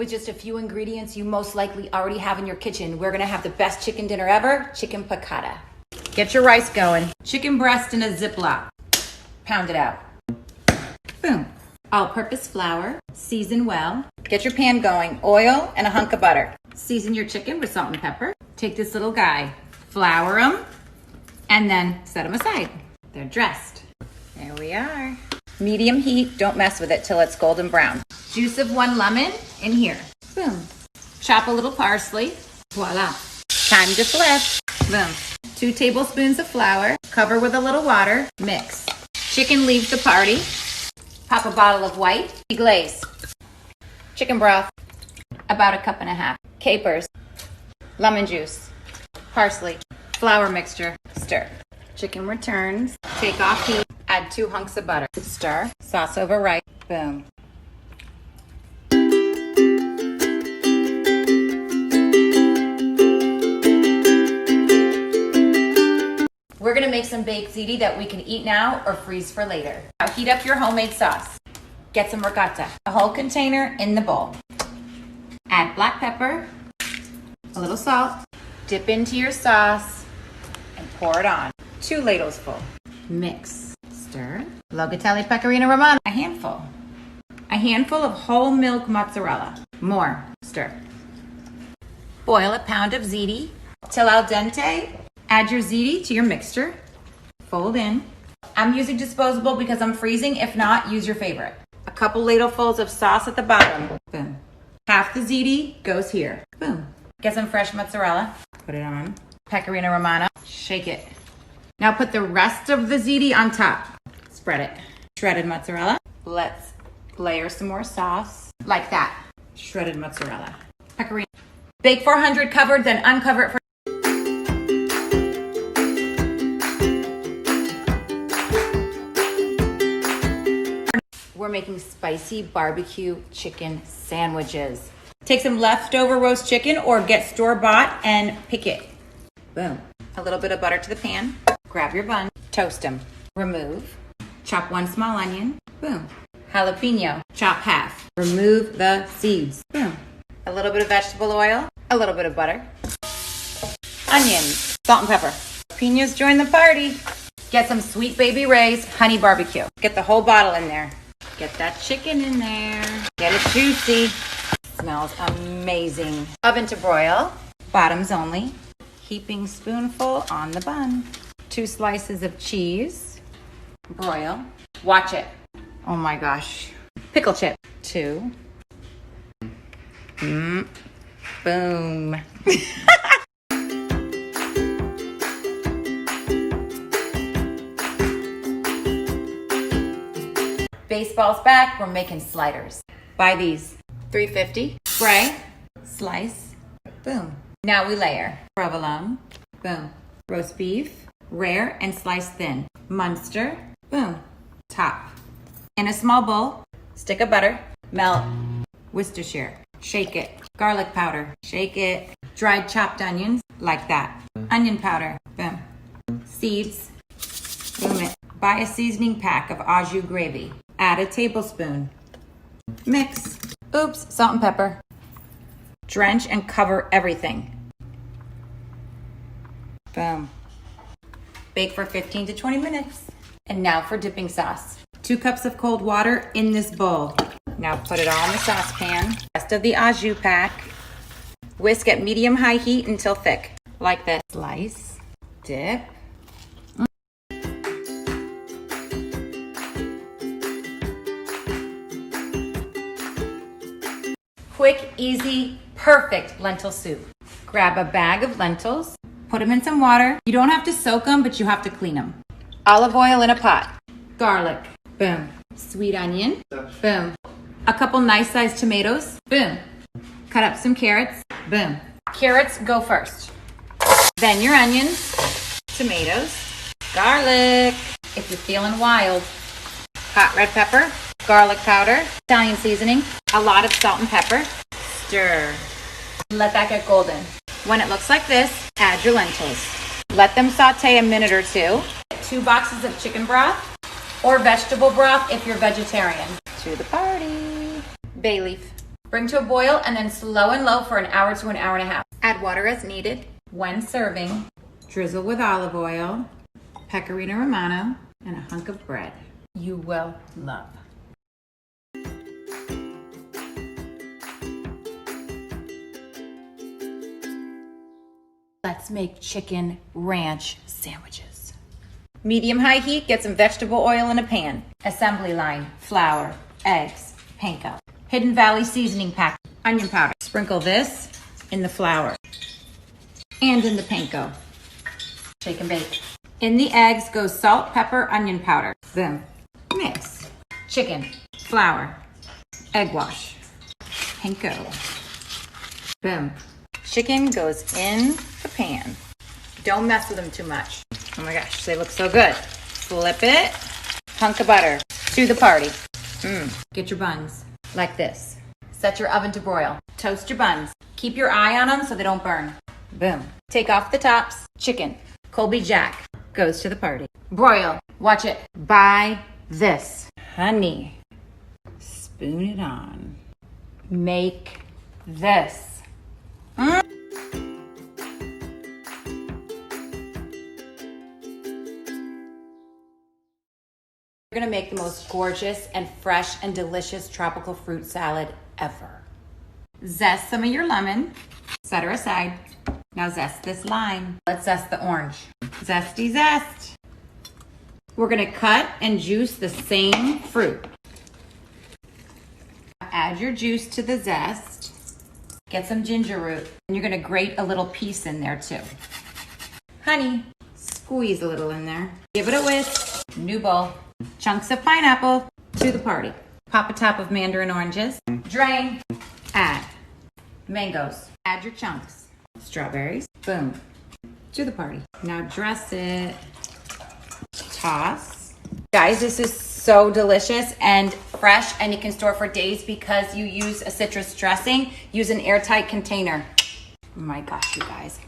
With just a few ingredients you most likely already have in your kitchen, we're gonna have the best chicken dinner ever, Chicken Piccata. Get your rice going. Chicken breast in a Ziploc. Pound it out. Boom. All-purpose flour, season well. Get your pan going, oil and a hunk of butter. Season your chicken with salt and pepper. Take this little guy, flour them, and then set them aside. They're dressed. There we are. Medium heat, don't mess with it till it's golden brown. Juice of 1 lemon in here. Boom. Chop a little parsley. Voila. Time to flip. Boom. 2 tablespoons of flour. Cover with a little water. Mix. Chicken leaves the party. Pop a bottle of white. Deglaze. Chicken broth. About 1.5 cups. Capers. Lemon juice. Parsley. Flour mixture. Stir. Chicken returns. Take off heat. Add 2 hunks of butter. Stir. Sauce over rice. Boom. We're gonna make some baked ziti that we can eat now or freeze for later. Now heat up your homemade sauce. Get some ricotta. A whole container in the bowl. Add black pepper, a little salt, dip into your sauce, and pour it on. 2 ladles full. Mix. Stir. Locatelli Pecorino Romano. A handful. A handful of whole milk mozzarella. More. Stir. Boil a pound of ziti till al dente. Add your ziti to your mixture. Fold in. I'm using disposable because I'm freezing. If not, use your favorite. A couple ladlefuls of sauce at the bottom. Boom. Half the ziti goes here. Boom. Get some fresh mozzarella. Put it on. Pecorino Romano. Shake it. Now put the rest of the ziti on top. Spread it. Shredded mozzarella. Let's layer some more sauce. Like that. Shredded mozzarella. Pecorino. Bake 400 covered, then uncover it for We're making spicy barbecue chicken sandwiches. Take some leftover roast chicken or get store-bought and pick it. Boom. A little bit of butter to the pan. Grab your bun. Toast them. Remove. Chop 1 small onion. Boom. Jalapeno. Chop half. Remove the seeds. Boom. A little bit of vegetable oil. A little bit of butter. Onions. Salt and pepper. Jalapenos join the party. Get some Sweet Baby Ray's honey barbecue. Get the whole bottle in there. Get that chicken in there. Get it juicy. Smells amazing. Oven to broil. Bottoms only. Heaping spoonful on the bun. 2 slices of cheese. Broil. Watch it. Oh my gosh. Pickle chip. 2. Boom. Baseball's back, we're making sliders. Buy these. $3.50. Spray. Slice. Boom. Now we layer. Provolone. Boom. Roast beef. Rare and sliced thin. Munster. Boom. Top. In a small bowl, stick of butter. Melt. Worcestershire. Shake it. Garlic powder. Shake it. Dried chopped onions. Like that. Onion powder. Boom. Seeds. Boom it. Buy a seasoning pack of au jus gravy. Add a tablespoon. Mix. Oops, salt and pepper. Drench and cover everything. Boom. Bake for 15 to 20 minutes. And now for dipping sauce. 2 cups of cold water in this bowl. Now put it all in the saucepan. Rest of the au jus pack. Whisk at medium-high heat until thick. Like this. Slice. Dip. Quick, easy, perfect lentil soup. Grab a bag of lentils, put them in some water. You don't have to soak them, but you have to clean them. Olive oil in a pot. Garlic. Boom. Sweet onion. Boom. A couple nice-sized tomatoes. Boom. Cut up some carrots. Boom. Carrots go first. Then your onions, tomatoes, garlic. If you're feeling wild. Hot red pepper. Garlic powder, Italian seasoning, a lot of salt and pepper. Stir. Let that get golden. When it looks like this, add your lentils. Let them saute a minute or 2. 2 boxes of chicken broth or vegetable broth if you're vegetarian. To the party. Bay leaf. Bring to a boil and then slow and low for an hour to an hour and a half. Add water as needed. When serving, drizzle with olive oil, pecorino romano, and a hunk of bread you will love. Let's make chicken ranch sandwiches. Medium-high heat, get some vegetable oil in a pan. Assembly line, flour, eggs, panko. Hidden Valley seasoning pack, onion powder. Sprinkle this in the flour and in the panko. Shake and bake. In the eggs goes salt, pepper, onion powder. Boom. Mix. Chicken, flour, egg wash, panko. Boom. Chicken goes in the pan. Don't mess with them too much. Oh my gosh, they look so good. Flip it. Hunk of butter. To the party. Get your buns like this. Set your oven to broil. Toast your buns. Keep your eye on them so they don't burn. Boom. Take off the tops. Chicken. Colby Jack goes to the party. Broil. Watch it. Buy this. Honey. Spoon it on. Make this. We're gonna make the most gorgeous and fresh and delicious tropical fruit salad ever. Zest some of your lemon, set her aside. Now zest this lime. Let's zest the orange. Zesty zest. We're gonna cut and juice the same fruit. Add your juice to the zest. Get some ginger root. And you're gonna grate a little piece in there too. Honey, squeeze a little in there. Give it a whisk. New bowl. Chunks of pineapple to the party. Pop a top of mandarin oranges. Drain. Add mangoes. Add your chunks. Strawberries. Boom. To the party. Now dress it. Toss. Guys, this is so delicious and fresh, and you can store for days because you use a citrus dressing. Use an airtight container. Oh my gosh, you guys.